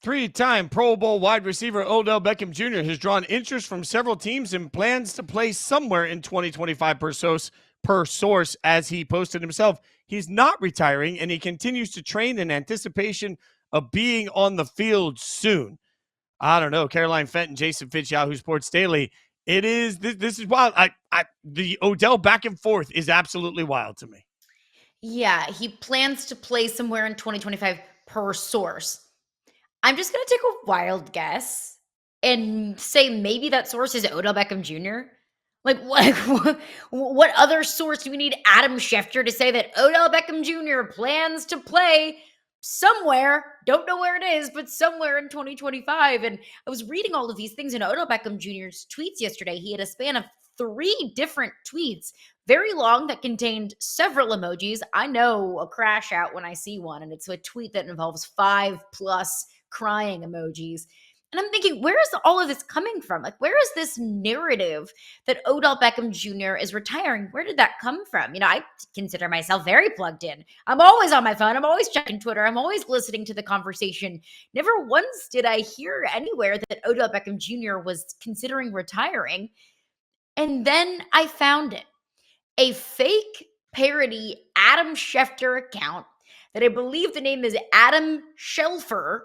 Three-time Pro Bowl wide receiver Odell Beckham Jr. has drawn interest from several teams and plans to play somewhere in 2025 per source, as he posted himself. He's not retiring, and he continues to train in anticipation of being on the field soon. I don't know. Caroline Fenton, Jason Fitz, Yahoo Sports Daily. It is this is wild. The Odell back and forth is absolutely wild to me. Yeah, he plans to play somewhere in 2025 per source. I'm just going to take a wild guess and say maybe that source is Odell Beckham Jr. Like, what other source do we need Adam Schefter to say that Odell Beckham Jr. plans to play somewhere? Don't know where it is, but somewhere in 2025. And I was reading all of these things in Odell Beckham Jr.'s tweets yesterday. He had a span of 3 different tweets, very long, that contained several emojis. I know a crash out when I see one, and it's a tweet that involves 5+ crying emojis. And I'm thinking, where is all of this coming from? Like, where is this narrative that Odell Beckham Jr. is retiring? Where did that come from? I consider myself very plugged in. I'm always on my phone. I'm always checking Twitter. I'm always listening to the conversation. Never once did I hear anywhere that Odell Beckham Jr. was considering retiring. And then I found it. A fake parody Adam Schefter account that I believe the name is Adam Schefter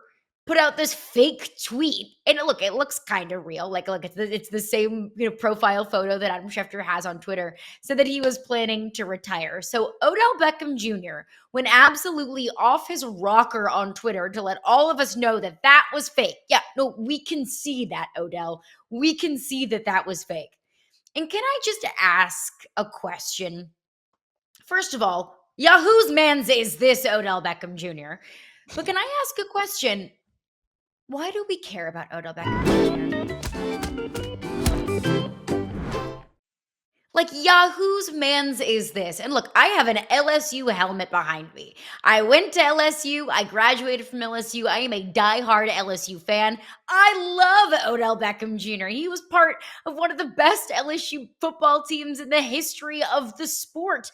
put out this fake tweet. And look, it looks kind of real. Like it's the same profile photo that Adam Schefter has on Twitter, said that he was planning to retire. So Odell Beckham Jr. went absolutely off his rocker on Twitter to let all of us know that that was fake. Yeah, no, we can see that, Odell. We can see that that was fake. And can I just ask a question? First of all, Yahoo's man's is this Odell Beckham Jr. But can I ask a question? Why do we care about Odell Beckham Jr.? Like, Yahoo's man's is this. And look, I have an LSU helmet behind me. I went to LSU. I graduated from LSU. I am a diehard LSU fan. I love Odell Beckham Jr. He was part of one of the best LSU football teams in the history of the sport.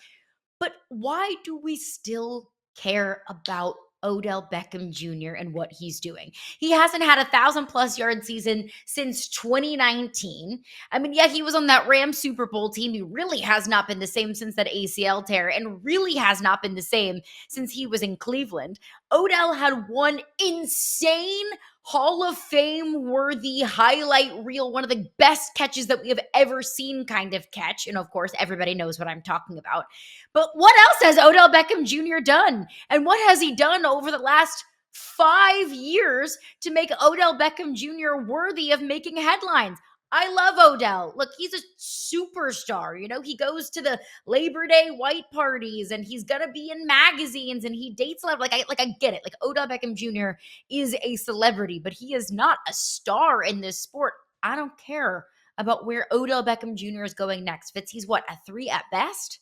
But why do we still care about Odell Beckham Jr. and what he's doing? He hasn't had 1,000+ yard season since 2019. I mean, yeah, he was on that Rams Super Bowl team. He really has not been the same since that ACL tear, and really has not been the same since he was in Cleveland. Odell had one insane Hall of Fame worthy highlight reel, one of the best catches that we have ever seen kind of catch. And of course, everybody knows what I'm talking about. But what else has Odell Beckham Jr. done? And what has he done over the last 5 years to make Odell Beckham Jr. worthy of making headlines? I love Odell. Look, he's a superstar. He goes to the Labor Day white parties, and he's gonna be in magazines, and he dates like I get it. Like, Odell Beckham Jr. is a celebrity, but he is not a star in this sport. I don't care about where Odell Beckham Jr. is going next. Fitz, he's what, a 3 at best?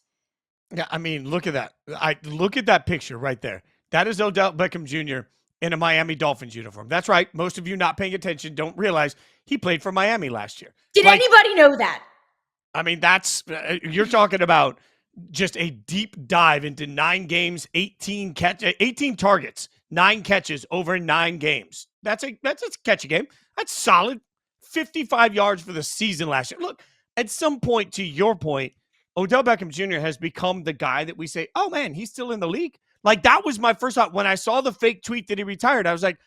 Yeah, I mean, look at that. Look at that picture right there. That is Odell Beckham Jr. in a Miami Dolphins uniform. That's right. Most of you not paying attention don't realize he played for Miami last year. Did anybody know that? I mean, you're talking about just a deep dive into 9 games, 18 targets, 9 catches over 9 games. That's a catch a game. That's solid. 55 yards for the season last year. Look, at some point, to your point, Odell Beckham Jr. has become the guy that we say, oh man, he's still in the league. Like, that was my first thought. When I saw the fake tweet that he retired, I was like,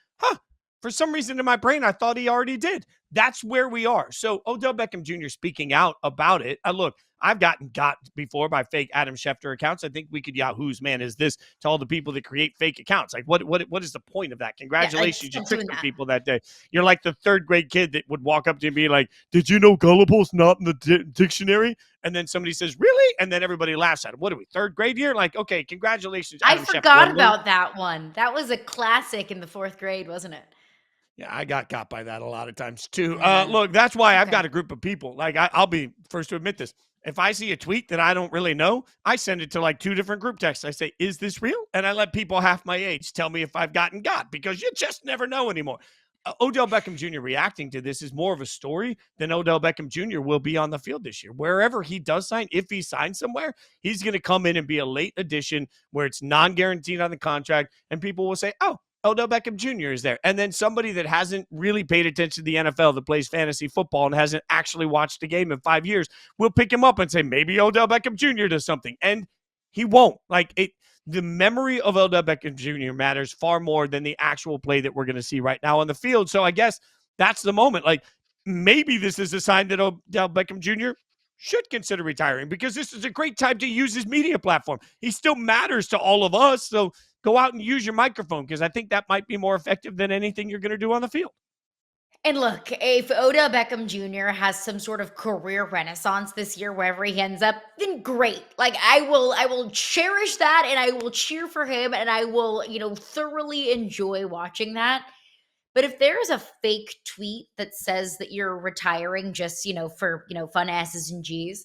for some reason in my brain, I thought he already did. That's where we are. So Odell Beckham Jr. speaking out about it. Look, I've gotten got before by fake Adam Schefter accounts. I think we could Yahoo's man is this to all the people that create fake accounts. Like, what is the point of that? Congratulations, you tricked the people that day. You're like the 3rd grade kid that would walk up to you and be like, did you know gullible's not in the dictionary? And then somebody says, really? And then everybody laughs at him. What are we, 3rd grade here? Like, okay, congratulations, Adam Schefter. I forgot about that one. That was a classic in the 4th grade, wasn't it? Yeah, I got by that a lot of times too. Look, that's why I've got a group of people. Like, I'll be first to admit this. If I see a tweet that I don't really know, I send it to like 2 different group texts. I say, is this real? And I let people half my age tell me if I've gotten got, because you just never know anymore. Odell Beckham Jr. reacting to this is more of a story than Odell Beckham Jr. will be on the field this year. Wherever he does sign, if he signs somewhere, he's going to come in and be a late addition where it's non-guaranteed on the contract, and people will say, oh, Odell Beckham Jr. is there. And then somebody that hasn't really paid attention to the NFL, that plays fantasy football and hasn't actually watched a game in 5 years, will pick him up and say, maybe Odell Beckham Jr. does something. And he won't. Like, the memory of Odell Beckham Jr. matters far more than the actual play that we're going to see right now on the field. So I guess that's the moment. Like, maybe this is a sign that Odell Beckham Jr. should consider retiring, because this is a great time to use his media platform. He still matters to all of us. So go out and use your microphone, because I think that might be more effective than anything you're going to do on the field. And look, if Odell Beckham Jr. has some sort of career renaissance this year, wherever he ends up, then great. Like, I will cherish that, and I will cheer for him, and I will, thoroughly enjoy watching that. But if there is a fake tweet that says that you're retiring just, for, fun asses and G's,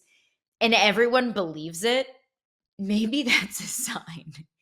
and everyone believes it, maybe that's a sign.